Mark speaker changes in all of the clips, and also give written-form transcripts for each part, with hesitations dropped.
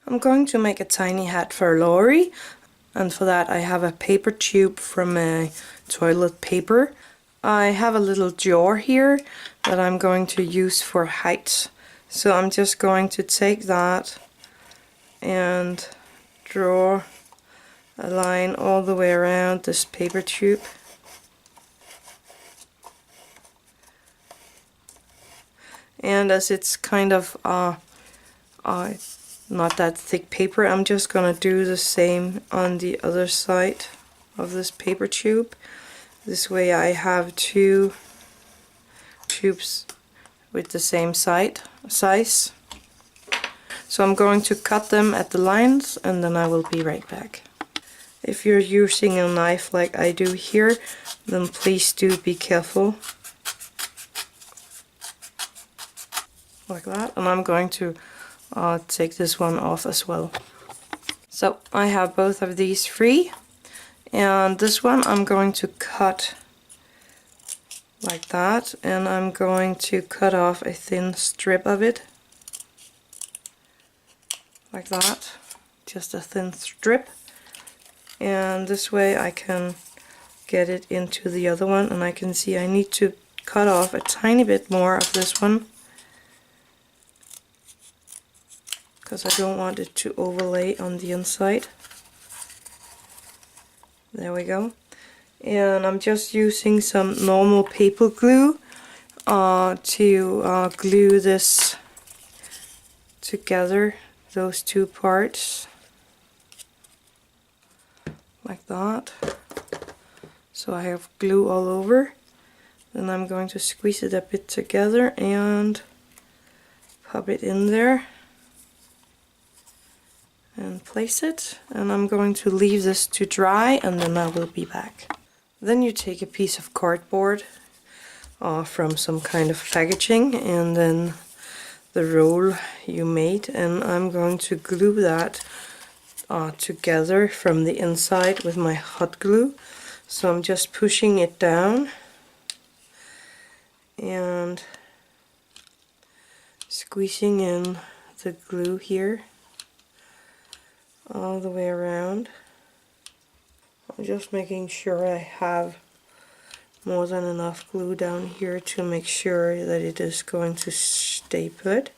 Speaker 1: I'm going to make a tiny hat for Laurie, and for that I have a paper tube from a toilet paper. I have a little jar here that I'm going to use for height. So I'm just going to take that and draw a line all the way around this paper tube. And as it's kind of not that thick paper, I'm just gonna do the same on the other side of this paper tube. This way I have two tubes with the same size. So I'm going to cut them at the lines and then I will be right back. If you're using a knife like I do here, then please do be careful. Like that. And I'm going to take this one off as well. So I have both of these free, and this one I'm going to cut like that, and I'm going to cut off a thin strip of it like that, just a thin strip, and this way I can get it into the other one. And I can see I need to cut off a tiny bit more of this one because I don't want it to overlay on the inside. There we go. And I'm just using some normal paper glue to glue this together, those two parts, like that. So I have glue all over. Then I'm going to squeeze it a bit together and pop it in there and place it. And I'm going to leave this to dry and then I will be back. Then you take a piece of cardboard from some kind of packaging, and then the roll you made, and I'm going to glue that together from the inside with my hot glue. So I'm just pushing it down and squeezing in the glue here all the way around. I'm just making sure I have more than enough glue down here to make sure that it is going to stay put.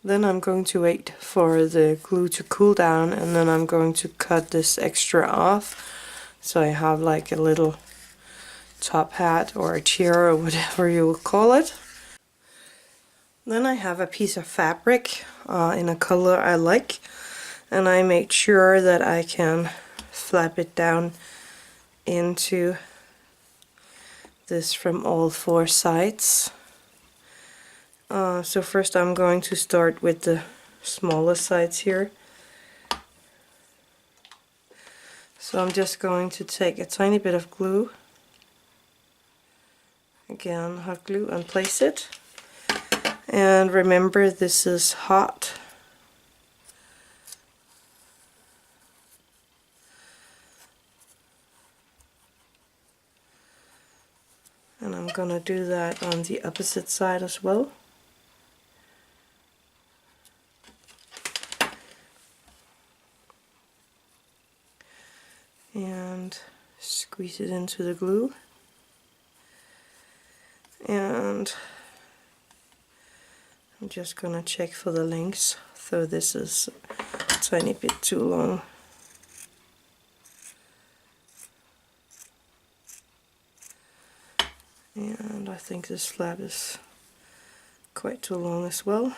Speaker 1: Then I'm going to wait for the glue to cool down, and then I'm going to cut this extra off so I have like a little top hat or a chair or whatever you will call it. Then I have a piece of fabric in a color I like, and I make sure that I can flap it down into this from all four sides. So first I'm going to start with the smaller sides here. So I'm just going to take a tiny bit of glue, again hot glue, and place it. And remember, this is hot. And I'm gonna do that on the opposite side as well. And squeeze it into the glue. And I'm just gonna check for the lengths. So this is a tiny bit too long. And I think this flap is quite too long as well.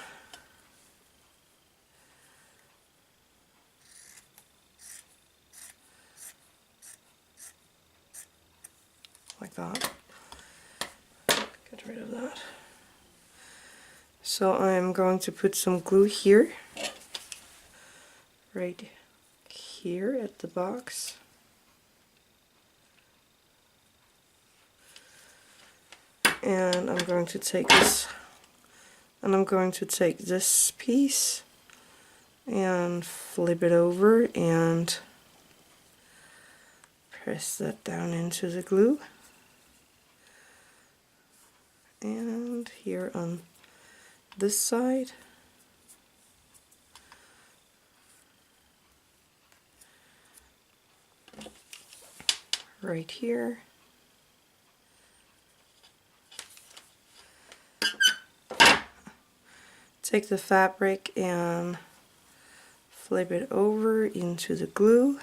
Speaker 1: Like that. Get rid of that. So I'm going to put some glue here, right here at the box. And I'm going to take this, and I'm going to take this piece and flip it over and press that down into the glue. And here on this side, right here. Take the fabric and flip it over into the glue.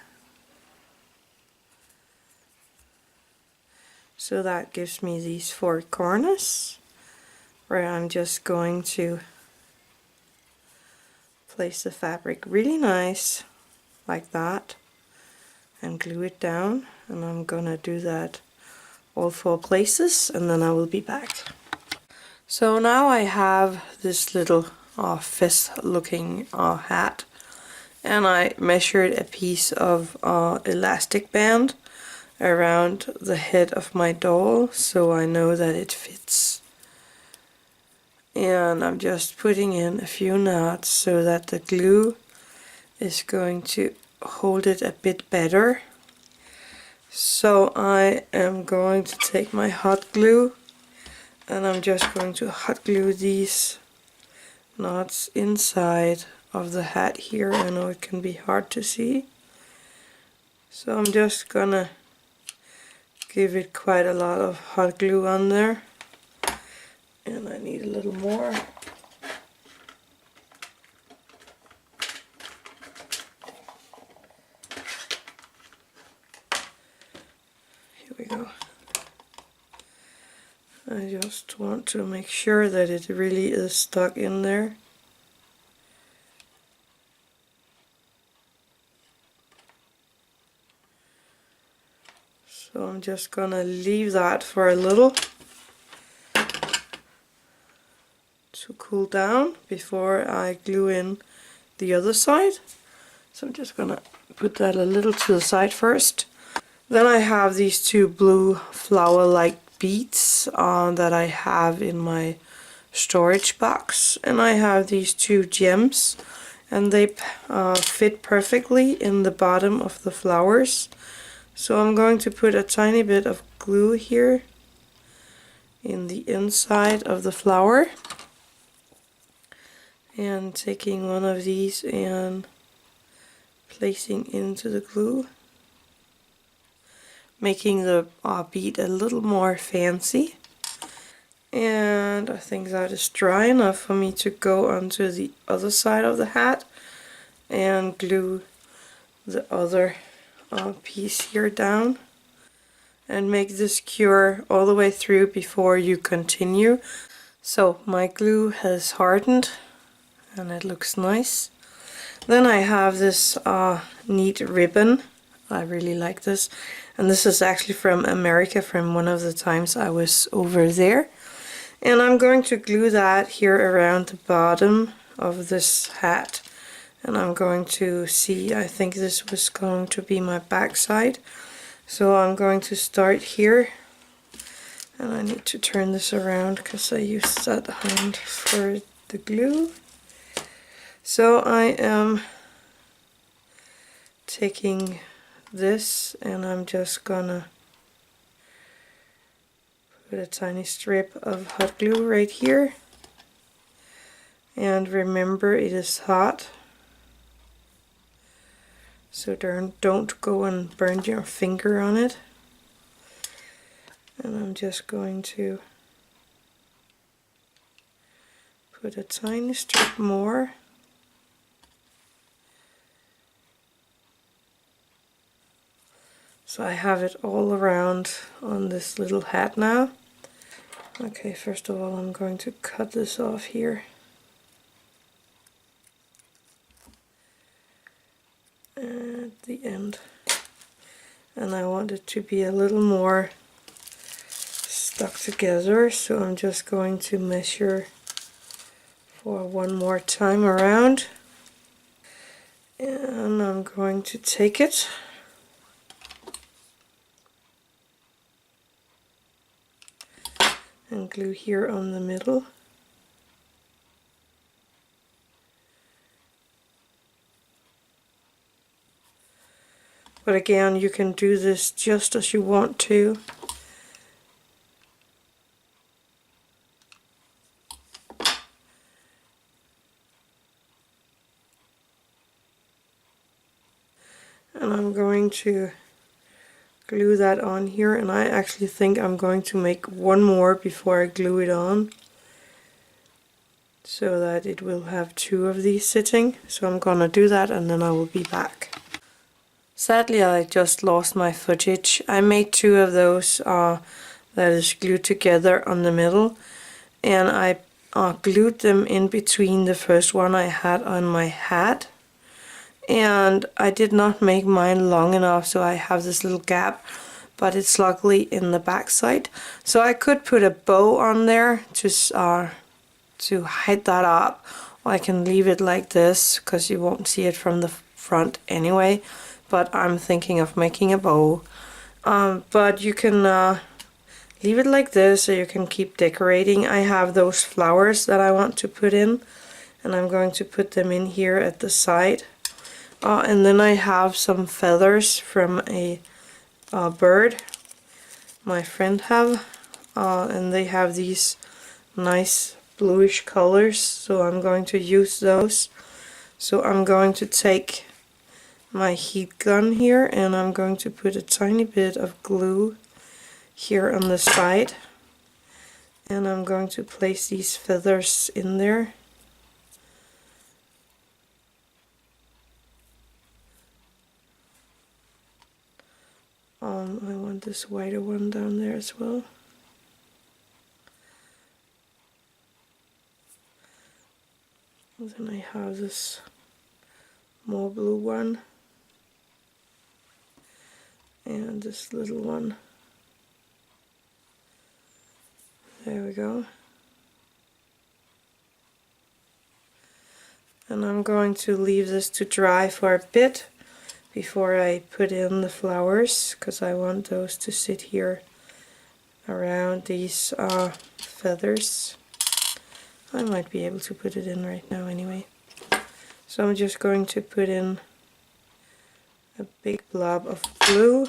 Speaker 1: So that gives me these 4 corners where I'm just going to place the fabric really nice like that and glue it down, and I'm gonna do that all 4 places and then I will be back. So now I have this little fist looking hat, and I measured a piece of elastic band around the head of my doll so I know that it fits. And I'm just putting in a few knots so that the glue is going to hold it a bit better. So I am going to take my hot glue and I'm just going to hot glue these knots inside of the hat here. I know it can be hard to see. So I'm just gonna give it quite a lot of hot glue on there. And I need a little more. Here we go. I just want to make sure that it really is stuck in there. So I'm just gonna leave that for a little to cool down before I glue in the other side. So I'm just gonna put that a little to the side first. Then I have these 2 blue flower-like beads that I have in my storage box, and I have these 2 gems, and they fit perfectly in the bottom of the flowers. So I'm going to put a tiny bit of glue here in the inside of the flower, and taking one of these and placing into the glue, making the bead a little more fancy. And I think that is dry enough for me to go onto the other side of the hat and glue the other piece here down, and make this cure all the way through before you continue. So my glue has hardened and it looks nice. Then I have this neat ribbon. I really like this, and this is actually from America, from one of the times I was over there. And I'm going to glue that here around the bottom of this hat, and I'm going to see, I think this was going to be my back side, so I'm going to start here, and I need to turn this around because I used that hand for the glue. So I am taking this and I'm just gonna put a tiny strip of hot glue right here, and remember it is hot, so don't go and burn your finger on it. And I'm just going to put a tiny strip more. So I have it all around on this little hat now. Okay, first of all I'm going to cut this off here. At the end. And I want it to be a little more stuck together, so I'm just going to measure for one more time around. And I'm going to take it and glue here on the middle. But again, you can do this just as you want to. And I'm going to glue that on here, and I actually think I'm going to make one more before I glue it on, so that it will have two of these sitting. So I'm gonna do that and then I will be back. Sadly, I just lost my footage. I made two of those that is glued together on the middle, and I glued them in between the first one I had on my hat, and I did not make mine long enough, so I have this little gap, but it's luckily in the back side, so I could put a bow on there to hide that up, or I can leave it like this because you won't see it from the front anyway, but I'm thinking of making a bow. But you can leave it like this, so you can keep decorating. I have those flowers that I want to put in, and I'm going to put them in here at the side. And then I have some feathers from a bird my friend have, and they have these nice bluish colors, so I'm going to use those. So I'm going to take my heat gun here, and I'm going to put a tiny bit of glue here on the side, and I'm going to place these feathers in there. I want this whiter one down there as well. And then I have this more blue one, and this little one. There we go. And I'm going to leave this to dry for a bit before I put in the flowers, because I want those to sit here around these feathers. I might be able to put it in right now anyway. So I'm just going to put in a big blob of glue,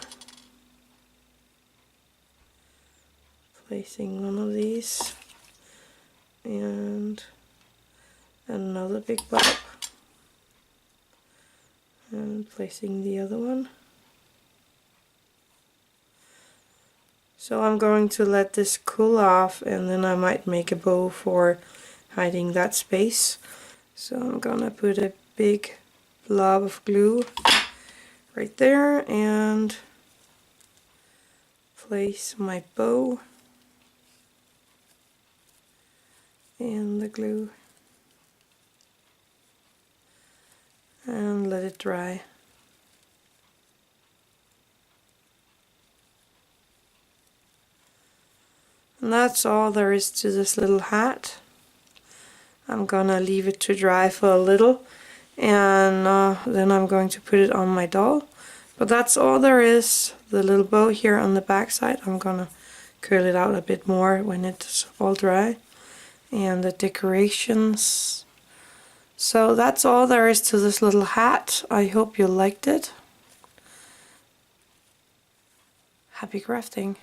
Speaker 1: placing one of these, and another big blob, and placing the other one. So I'm going to let this cool off, and then I might make a bow for hiding that space. So I'm gonna put a big blob of glue right there and place my bow in the glue and let it dry. And that's all there is to this little hat. I'm gonna leave it to dry for a little, and then I'm going to put it on my doll. But that's all there is. The little bow here on the back side, I'm gonna curl it out a bit more when it's all dry. And the decorations. So that's all there is to this little hat. I hope you liked it. Happy crafting.